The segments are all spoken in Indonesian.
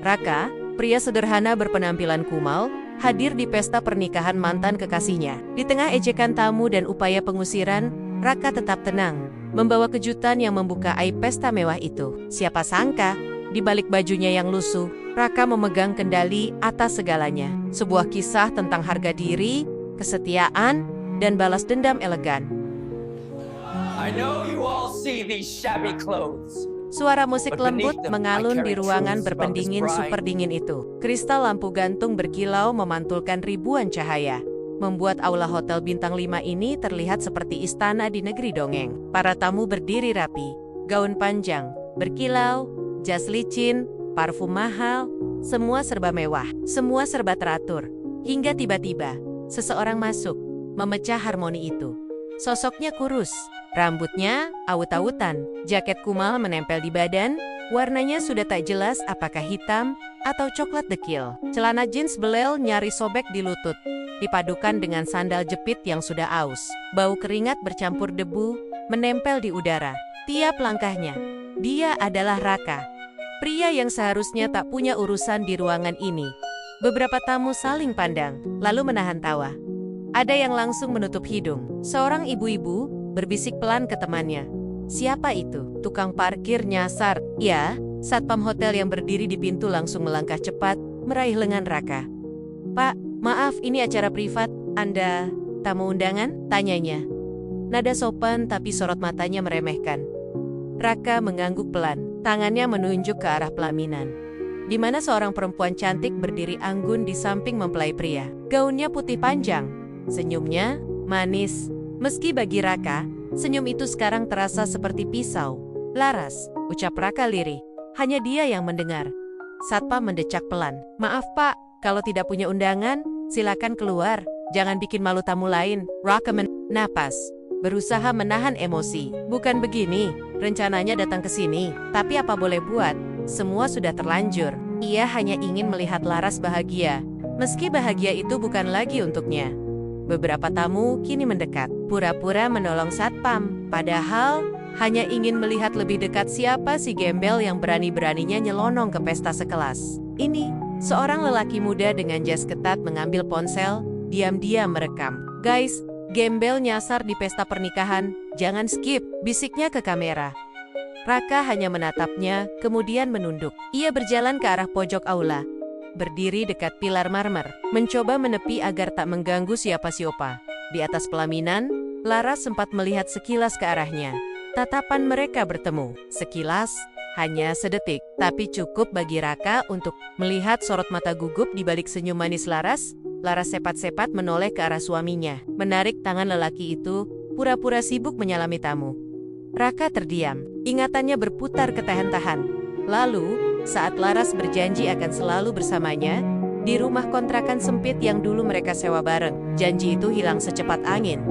Raka, pria sederhana berpenampilan kumal, hadir di pesta pernikahan mantan kekasihnya. Di tengah ejekan tamu dan upaya pengusiran, Raka tetap tenang, membawa kejutan yang membuka aib pesta mewah itu. Siapa sangka, di balik bajunya yang lusuh, Raka memegang kendali atas segalanya. Sebuah kisah tentang harga diri, kesetiaan, dan balas dendam elegan. I know you all see these shabby clothes. Suara musik lembut mengalun di ruangan berpendingin super dingin itu. Kristal lampu gantung berkilau memantulkan ribuan cahaya, membuat aula hotel bintang 5 ini terlihat seperti istana di negeri dongeng. Para tamu berdiri rapi, gaun panjang, berkilau, jas licin, parfum mahal, semua serba mewah, semua serba teratur. Hingga tiba-tiba, seseorang masuk, memecah harmoni itu. Sosoknya kurus, rambutnya awut-awutan, jaket kumal menempel di badan, warnanya sudah tak jelas apakah hitam atau coklat dekil. Celana jeans belel nyaris sobek di lutut, dipadukan dengan sandal jepit yang sudah aus. Bau keringat bercampur debu, menempel di udara. Tiap langkahnya, dia adalah Raka, pria yang seharusnya tak punya urusan di ruangan ini. Beberapa tamu saling pandang, lalu menahan tawa. Ada yang langsung menutup hidung. Seorang ibu-ibu berbisik pelan ke temannya. Siapa itu? Tukang parkir nyasar. Ya, satpam hotel yang berdiri di pintu langsung melangkah cepat, meraih lengan Raka. Pak, maaf ini acara privat. Anda tamu undangan? Tanyanya. Nada sopan tapi sorot matanya meremehkan. Raka mengangguk pelan, tangannya menunjuk ke arah pelaminan, di mana seorang perempuan cantik berdiri anggun di samping mempelai pria. Gaunnya putih panjang, senyumnya manis. Meski bagi Raka, senyum itu sekarang terasa seperti pisau. Laras, ucap Raka lirih. Hanya dia yang mendengar. Satpam mendecak pelan. Maaf pak, kalau tidak punya undangan, silakan keluar. Jangan bikin malu tamu lain. Raka menapas, berusaha menahan emosi. Bukan begini, rencananya datang ke sini. Tapi apa boleh buat, semua sudah terlanjur. Ia hanya ingin melihat Laras bahagia, meski bahagia itu bukan lagi untuknya. Beberapa tamu kini mendekat, pura-pura menolong satpam, padahal hanya ingin melihat lebih dekat siapa si gembel yang berani-beraninya nyelonong ke pesta sekelas. Ini, seorang lelaki muda dengan jas ketat mengambil ponsel, diam-diam merekam. Guys, gembel nyasar di pesta pernikahan, jangan skip, bisiknya ke kamera. Raka hanya menatapnya, kemudian menunduk. Ia berjalan ke arah pojok aula, berdiri dekat pilar marmer, mencoba menepi agar tak mengganggu siapa-siapa. Di atas pelaminan, Laras sempat melihat sekilas ke arahnya. Tatapan mereka bertemu. Sekilas, hanya sedetik, tapi cukup bagi Raka untuk melihat sorot mata gugup di balik senyum manis Laras. Laras sepat-sepat menoleh ke arah suaminya, menarik tangan lelaki itu, pura-pura sibuk menyalami tamu. Raka terdiam, ingatannya berputar ketahan-tahan. Lalu, saat Laras berjanji akan selalu bersamanya, di rumah kontrakan sempit yang dulu mereka sewa bareng, janji itu hilang secepat angin.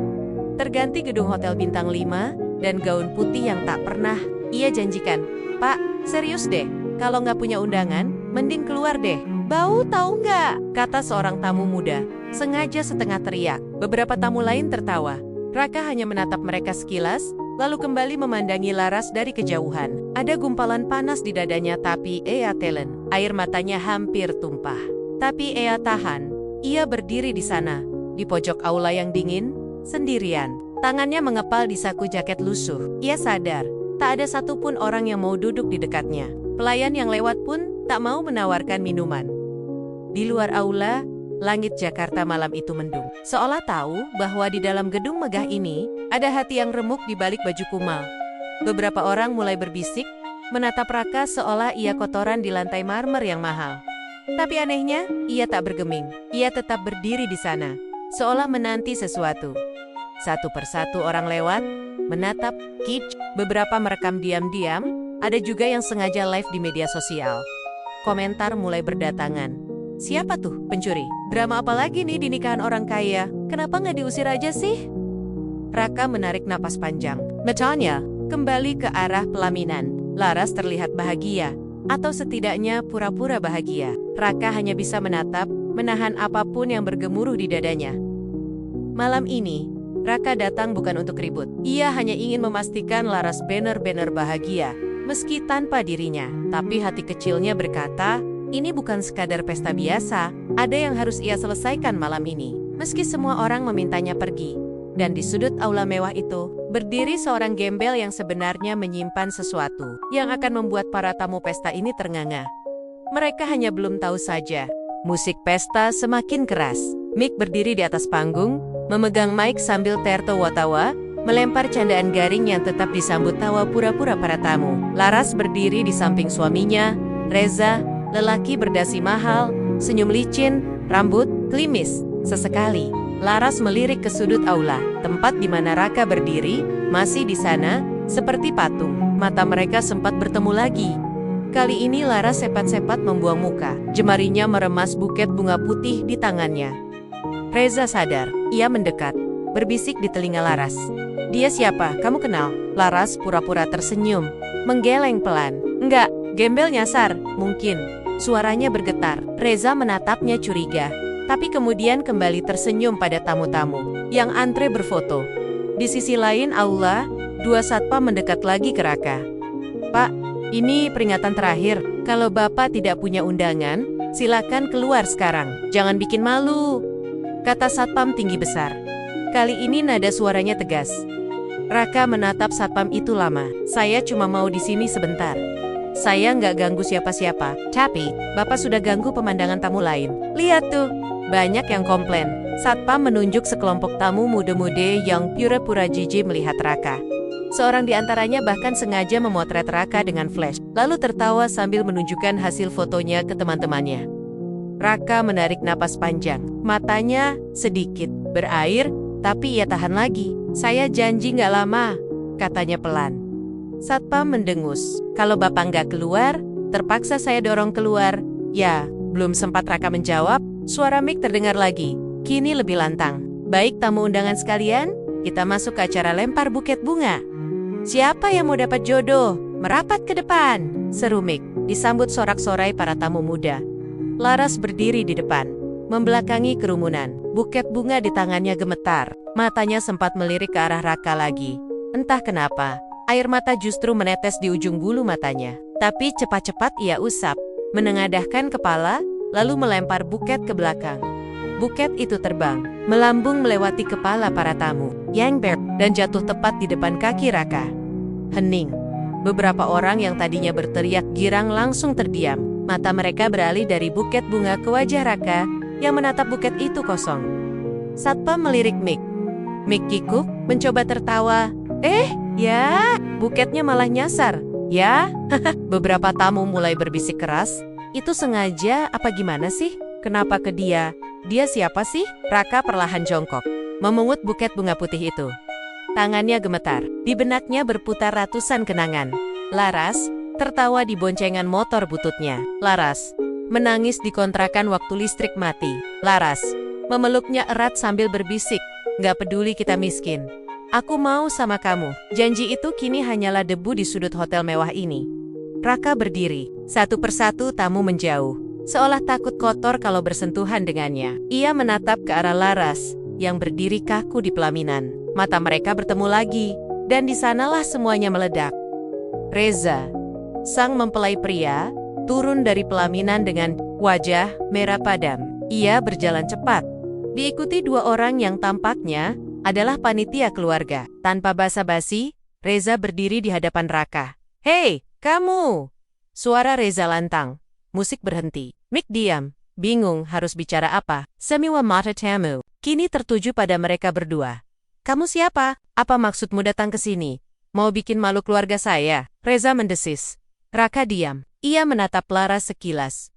Terganti gedung hotel bintang 5, dan gaun putih yang tak pernah ia janjikan. Pak, serius deh, kalau nggak punya undangan, mending keluar deh. Bau tahu nggak? Kata seorang tamu muda, sengaja setengah teriak. Beberapa tamu lain tertawa. Raka hanya menatap mereka sekilas, lalu kembali memandangi Laras dari kejauhan. Ada gumpalan panas di dadanya tapi ia telen. Air matanya hampir tumpah. Tapi ia tahan. Ia berdiri di sana, di pojok aula yang dingin, sendirian. Tangannya mengepal di saku jaket lusuh. Ia sadar, tak ada satupun orang yang mau duduk di dekatnya. Pelayan yang lewat pun tak mau menawarkan minuman. Di luar aula, langit Jakarta malam itu mendung. Seolah tahu bahwa di dalam gedung megah ini, ada hati yang remuk di balik baju kumal. Beberapa orang mulai berbisik, menatap Raka seolah ia kotoran di lantai marmer yang mahal. Tapi anehnya, ia tak bergeming. Ia tetap berdiri di sana, seolah menanti sesuatu. Satu persatu orang lewat, menatap, kitsch. Beberapa merekam diam-diam, ada juga yang sengaja live di media sosial. Komentar mulai berdatangan. Siapa tuh pencuri? Drama apa lagi nih di nikahan orang kaya? Kenapa nggak diusir aja sih? Raka menarik napas panjang. Matanya kembali ke arah pelaminan. Laras terlihat bahagia, atau setidaknya pura-pura bahagia. Raka hanya bisa menatap, menahan apapun yang bergemuruh di dadanya. Malam ini, Raka datang bukan untuk ribut. Ia hanya ingin memastikan Laras benar-benar bahagia, meski tanpa dirinya. Tapi hati kecilnya berkata, Ini bukan sekadar pesta biasa, ada yang harus ia selesaikan malam ini. Meski semua orang memintanya pergi. Dan di sudut aula mewah itu, berdiri seorang gembel yang sebenarnya menyimpan sesuatu yang akan membuat para tamu pesta ini ternganga. Mereka hanya belum tahu saja. Musik pesta semakin keras. Mick berdiri di atas panggung, memegang mic sambil tertawa-tawa, melempar candaan garing yang tetap disambut tawa pura-pura para tamu. Laras berdiri di samping suaminya, Reza, lelaki berdasi mahal, senyum licin, rambut klimis. Sesekali, Laras melirik ke sudut aula, tempat di mana Raka berdiri, masih di sana, seperti patung. Mata mereka sempat bertemu lagi. Kali ini Laras sepat-sepat membuang muka. Jemarinya meremas buket bunga putih di tangannya. Reza sadar, ia mendekat, berbisik di telinga Laras. Dia siapa? Kamu kenal? Laras pura-pura tersenyum, menggeleng pelan. Enggak, gembel nyasar, mungkin. Suaranya bergetar. Reza menatapnya curiga, tapi kemudian kembali tersenyum pada tamu-tamu yang antre berfoto. Di sisi lain aula, dua satpam mendekat lagi ke Raka. Pak, ini peringatan terakhir. Kalau Bapak tidak punya undangan, silakan keluar sekarang. Jangan bikin malu, kata satpam tinggi besar. Kali ini nada suaranya tegas. Raka menatap satpam itu lama. Saya cuma mau di sini sebentar. Saya nggak ganggu siapa-siapa. Tapi, Bapak sudah ganggu pemandangan tamu lain. Lihat tuh, banyak yang komplain. Satpam menunjuk sekelompok tamu muda-muda yang pura-pura jijik melihat Raka. Seorang di antaranya bahkan sengaja memotret Raka dengan flash, lalu tertawa sambil menunjukkan hasil fotonya ke teman-temannya. Raka menarik napas panjang, matanya sedikit berair, tapi ia tahan lagi. Saya janji nggak lama, katanya pelan. Satpam mendengus. Kalau Bapak nggak keluar, terpaksa saya dorong keluar. Ya, belum sempat Raka menjawab, suara Mick terdengar lagi, kini lebih lantang. Baik tamu undangan sekalian, kita masuk ke acara lempar buket bunga. Siapa yang mau dapat jodoh? Merapat ke depan, seru Mick, disambut sorak-sorai para tamu muda. Laras berdiri di depan, membelakangi kerumunan. Buket bunga di tangannya gemetar, matanya sempat melirik ke arah Raka lagi. Entah kenapa, air mata justru menetes di ujung bulu matanya. Tapi cepat-cepat ia usap, menengadahkan kepala, lalu melempar buket ke belakang. Buket itu terbang, melambung melewati kepala para tamu, dan jatuh tepat di depan kaki Raka. Hening. Beberapa orang yang tadinya berteriak girang langsung terdiam. Mata mereka beralih dari buket bunga ke wajah Raka yang menatap buket itu kosong. Satpam melirik Mick. Mick kikuk, mencoba tertawa. Ya, buketnya malah nyasar. Ya, beberapa tamu mulai berbisik keras. Itu sengaja apa gimana sih? Kenapa ke dia? Dia siapa sih? Raka perlahan jongkok, memungut buket bunga putih itu. Tangannya gemetar, di benaknya berputar ratusan kenangan. Laras tertawa di boncengan motor bututnya. Laras menangis di kontrakan waktu listrik mati. Laras memeluknya erat sambil berbisik, "Gak peduli kita miskin. Aku mau sama kamu." Janji itu kini hanyalah debu di sudut hotel mewah ini. Raka berdiri, satu persatu tamu menjauh, seolah takut kotor kalau bersentuhan dengannya. Ia menatap ke arah Laras yang berdiri kaku di pelaminan. Mata mereka bertemu lagi, dan di sanalah semuanya meledak. Reza, sang mempelai pria, turun dari pelaminan dengan wajah merah padam. Ia berjalan cepat, diikuti dua orang yang tampaknya adalah panitia keluarga. Tanpa basa-basi, Reza berdiri di hadapan Raka. "Hei, kamu!" Suara Reza lantang. Musik berhenti. Mick diam, bingung harus bicara apa. Semua mata tamu kini tertuju pada mereka berdua. "Kamu siapa? Apa maksudmu datang ke sini? Mau bikin malu keluarga saya?" Reza mendesis. Raka diam. Ia menatap Laras sekilas.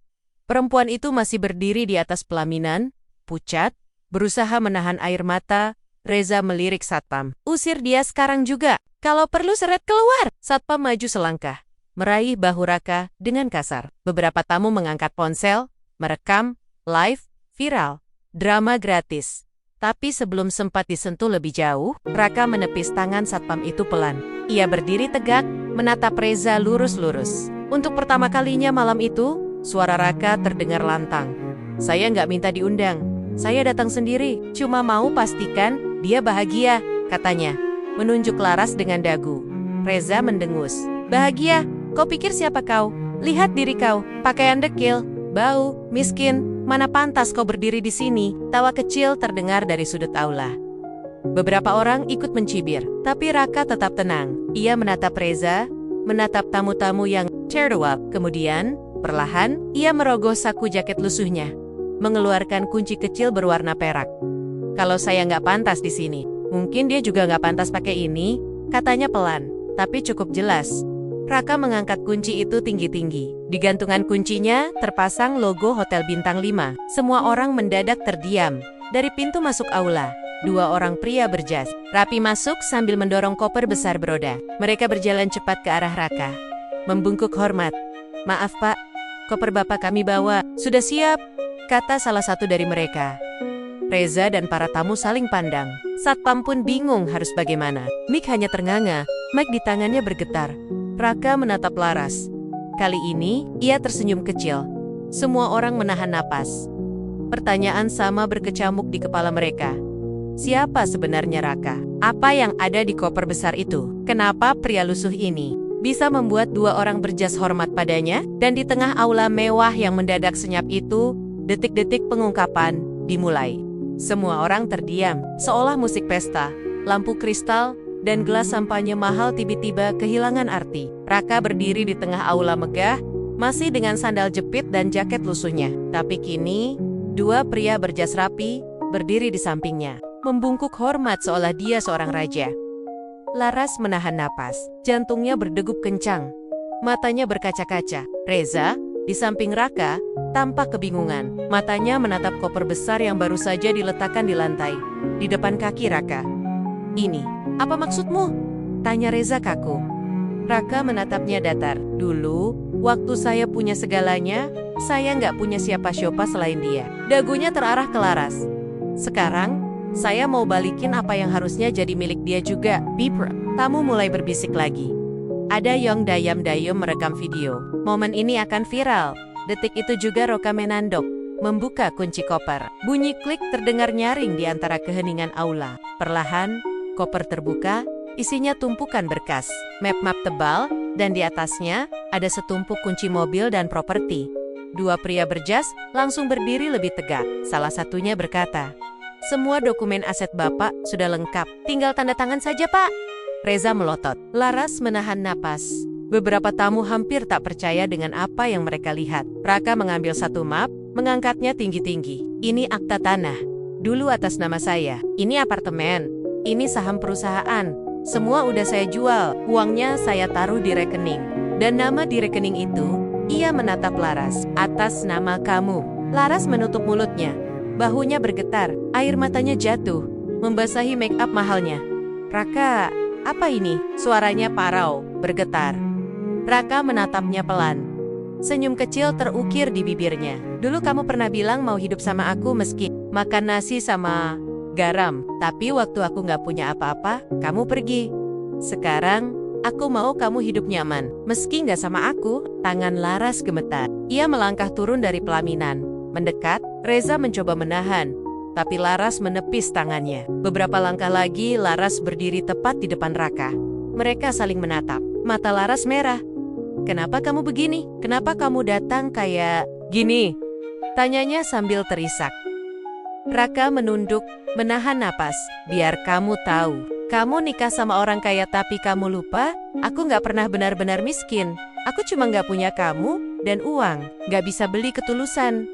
Perempuan itu masih berdiri di atas pelaminan, pucat, berusaha menahan air mata. Reza melirik satpam. "Usir dia sekarang juga. Kalau perlu seret keluar." Satpam maju selangkah, meraih bahu Raka dengan kasar. Beberapa tamu mengangkat ponsel, merekam, live, viral, drama gratis. Tapi sebelum sempat disentuh lebih jauh, Raka menepis tangan satpam itu pelan. Ia berdiri tegak, menatap Reza lurus-lurus. Untuk pertama kalinya malam itu, suara Raka terdengar lantang. "Saya nggak minta diundang. Saya datang sendiri, cuma mau pastikan dia bahagia," katanya, menunjuk Laras dengan dagu. Reza mendengus. "Bahagia? Kau pikir siapa kau? Lihat diri kau, pakaian dekil, Bau, miskin, mana pantas kau berdiri di sini? Tawa kecil terdengar dari sudut aula. Beberapa orang ikut mencibir, tapi Raka tetap tenang. Ia menatap Reza, menatap tamu-tamu yang terduap. Kemudian, perlahan, ia merogoh saku jaket lusuhnya, mengeluarkan kunci kecil berwarna perak. Kalau saya nggak pantas di sini, mungkin dia juga nggak pantas pakai ini, katanya pelan, tapi cukup jelas. Raka mengangkat kunci itu tinggi-tinggi. Di gantungan kuncinya terpasang logo Hotel Bintang 5. Semua orang mendadak terdiam. Dari pintu masuk aula, 2 orang pria berjas rapi masuk sambil mendorong koper besar beroda. Mereka berjalan cepat ke arah Raka, membungkuk hormat. "Maaf Pak, koper Bapak kami bawa." "Sudah siap," kata salah satu dari mereka. Reza dan para tamu saling pandang. Satpam pun bingung harus bagaimana. Mik hanya ternganga, mic di tangannya bergetar. Raka menatap Laras. Kali ini, ia tersenyum kecil. Semua orang menahan napas. Pertanyaan sama berkecamuk di kepala mereka. Siapa sebenarnya Raka? Apa yang ada di koper besar itu? Kenapa pria lusuh ini bisa membuat 2 orang berjas hormat padanya? Dan di tengah aula mewah yang mendadak senyap itu, detik-detik pengungkapan dimulai. Semua orang terdiam, seolah musik pesta, lampu kristal, dan gelas sampahnya mahal tiba-tiba kehilangan arti. Raka berdiri di tengah aula megah, masih dengan sandal jepit dan jaket lusuhnya. Tapi kini, 2 pria berjas rapi berdiri di sampingnya, membungkuk hormat seolah dia seorang raja. Laras menahan napas, jantungnya berdegup kencang, matanya berkaca-kaca. Reza, di samping Raka, tampak kebingungan. Matanya menatap koper besar yang baru saja diletakkan di lantai, di depan kaki Raka. "Ini, apa maksudmu?" tanya Reza kaku. Raka menatapnya datar. "Dulu, waktu saya punya segalanya, saya nggak punya siapa-siapa selain dia." Dagunya terarah ke Laras. "Sekarang, saya mau balikin apa yang harusnya jadi milik dia juga." Bipra. Tamu mulai berbisik lagi. Ada yang dayam-dayam merekam video. Momen ini akan viral. Detik itu juga Roka menandok, membuka kunci koper. Bunyi klik terdengar nyaring di antara keheningan aula. Perlahan, koper terbuka, isinya tumpukan berkas, map-map tebal, dan di atasnya ada setumpuk kunci mobil dan properti. 2 pria berjas langsung berdiri lebih tegak. Salah satunya berkata, "Semua dokumen aset Bapak sudah lengkap, tinggal tanda tangan saja Pak." Reza melotot. Laras menahan napas. Beberapa tamu hampir tak percaya dengan apa yang mereka lihat. Raka mengambil satu map, mengangkatnya tinggi-tinggi. "Ini akta tanah. Dulu atas nama saya. Ini apartemen. Ini saham perusahaan. Semua udah saya jual. Uangnya saya taruh di rekening. Dan nama di rekening itu," ia menatap Laras, "atas nama kamu." Laras menutup mulutnya. Bahunya bergetar, air matanya jatuh, membasahi make up mahalnya. "Raka, apa ini?" Suaranya parau, bergetar. Raka menatapnya pelan. Senyum kecil terukir di bibirnya. "Dulu kamu pernah bilang mau hidup sama aku meski makan nasi sama garam. Tapi waktu aku nggak punya apa-apa, kamu pergi. Sekarang, aku mau kamu hidup nyaman. Meski nggak sama aku." Tangan Laras gemetar. Ia melangkah turun dari pelaminan. Mendekat, Reza mencoba menahan. Tapi Laras menepis tangannya. Beberapa langkah lagi, Laras berdiri tepat di depan Raka. Mereka saling menatap. Mata Laras merah. "Kenapa kamu begini? Kenapa kamu datang kayak gini?" tanyanya sambil terisak. Raka menunduk, menahan napas. "Biar kamu tahu, kamu nikah sama orang kaya tapi kamu lupa, aku nggak pernah benar-benar miskin. Aku cuma nggak punya kamu dan uang, nggak bisa beli ketulusan."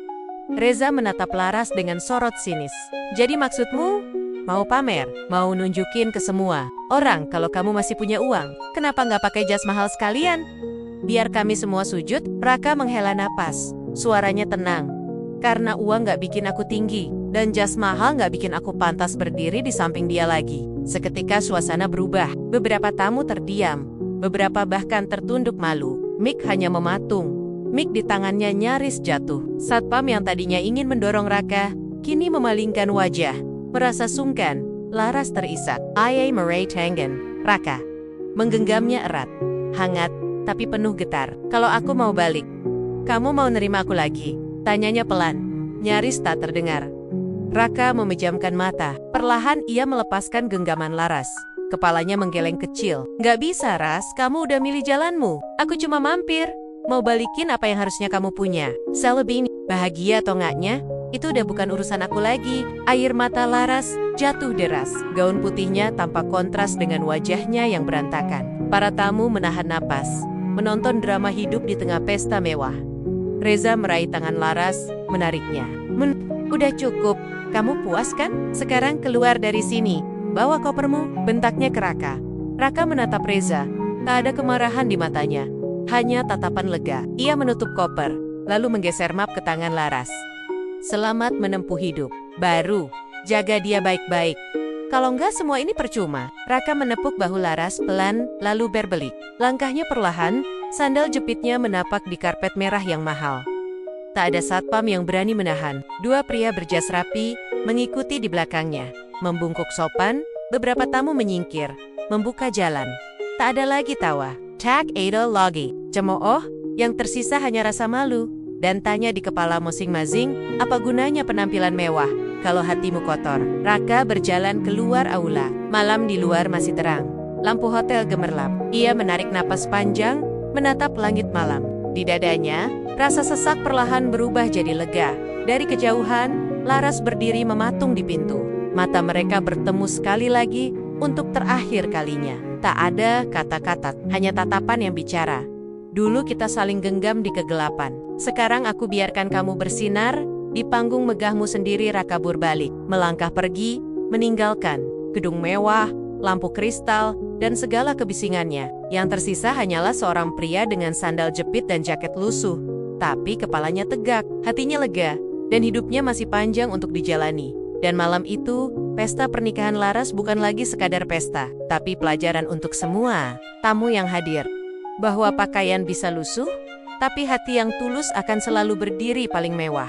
Reza menatap Laras dengan sorot sinis. "Jadi maksudmu, mau pamer, mau nunjukin ke semua orang kalau kamu masih punya uang? Kenapa nggak pakai jas mahal sekalian? Biar kami semua sujud." Raka menghela napas, suaranya tenang. "Karena uang nggak bikin aku tinggi, dan jas mahal nggak bikin aku pantas berdiri di samping dia lagi." Seketika suasana berubah. Beberapa tamu terdiam, beberapa bahkan tertunduk malu. Mik hanya mematung. Mik di tangannya nyaris jatuh. Satpam yang tadinya ingin mendorong Raka, kini memalingkan wajah. Merasa sungkan, Laras terisak. "I am Murray Tangen." Raka menggenggamnya erat, hangat, tapi penuh getar. "Kalau aku mau balik, kamu mau nerima aku lagi?" tanyanya pelan, nyaris tak terdengar. Raka memejamkan mata. Perlahan ia melepaskan genggaman Laras. Kepalanya menggeleng kecil. "Nggak bisa, Ras. Kamu udah milih jalanmu. Aku cuma mampir." Mau balikin apa yang harusnya kamu punya. Selebih bahagia atau enggaknya, itu udah bukan urusan aku lagi. Air mata Laras jatuh deras. Gaun putihnya tampak kontras dengan wajahnya yang berantakan. Para tamu menahan napas, menonton drama hidup di tengah pesta mewah. Reza meraih tangan Laras, menariknya. Udah cukup, kamu puas kan? Sekarang keluar dari sini, bawa kopermu, bentaknya ke Raka. Raka menatap Reza, tak ada kemarahan di matanya. Hanya tatapan lega. Ia menutup koper, lalu menggeser map ke tangan Laras. Selamat menempuh hidup baru. Jaga dia baik-baik. Kalau enggak semua ini percuma. Raka menepuk bahu Laras pelan, lalu berbelik. Langkahnya perlahan, sandal jepitnya menapak di karpet merah yang mahal. Tak ada satpam yang berani menahan. Dua pria berjas rapi mengikuti di belakangnya. Membungkuk sopan, beberapa tamu menyingkir, membuka jalan. Tak ada lagi tawa. Tak ada lagi cemooh, yang tersisa hanya rasa malu, dan tanya di kepala masing-masing, apa gunanya penampilan mewah, kalau hatimu kotor. Raka berjalan keluar aula. Malam di luar masih terang. Lampu hotel gemerlap. Ia menarik napas panjang, menatap langit malam. Di dadanya, rasa sesak perlahan berubah jadi lega. Dari kejauhan, Laras berdiri mematung di pintu. Mata mereka bertemu sekali lagi, untuk terakhir kalinya. Tak ada kata-kata, hanya tatapan yang bicara. Dulu kita saling genggam di kegelapan. Sekarang aku biarkan kamu bersinar, di panggung megahmu sendiri. Raka berbalik, melangkah pergi, meninggalkan gedung mewah, lampu kristal, dan segala kebisingannya. Yang tersisa hanyalah seorang pria dengan sandal jepit dan jaket lusuh. Tapi kepalanya tegak, hatinya lega, dan hidupnya masih panjang untuk dijalani. Dan malam itu, pesta pernikahan Laras bukan lagi sekadar pesta, tapi pelajaran untuk semua tamu yang hadir. Bahwa pakaian bisa lusuh, tapi hati yang tulus akan selalu berdiri paling mewah.